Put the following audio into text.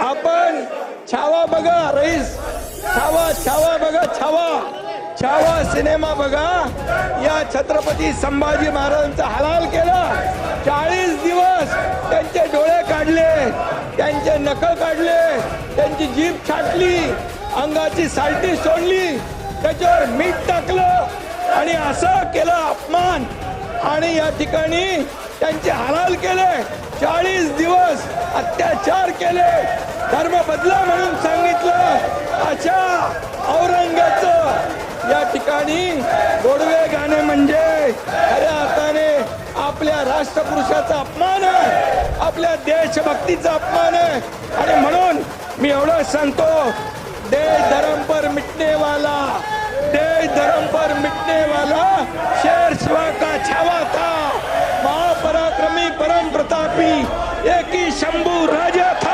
आपण छावा बघा रईस, छावा बघा, छावा सिनेमा बघा. या छत्रपती संभाजी महाराजांचा हलाल केला. 40 दिवस त्यांचे डोळे काढले, त्यांचे नख काढले, त्यांची जीभ छाटली, अंगाची सालटी सोडली, त्याच्यावर मीठ टाकलं आणि असं केलं अपमान. आणि या ठिकाणी त्यांचे हलाल केले. 40 दिवस अत्याचार केले, धर्म बदला म्हणून सांगितलं. अशा औरंगाचं या ठिकाणी गोडवे गाणे म्हणजे खऱ्या अर्थाने आपल्या राष्ट्रपुरुषाचा अपमान आहे, आपल्या देशभक्तीचा अपमान आहे. आणि म्हणून मी एवढं सांगतो, देश धर्म पर मिटने वाला, देश धर्म पर मिटने वाला शेर शिवा का छावा था, महापराक्रमी परम प्रतापी एक ही शंभू राजा था.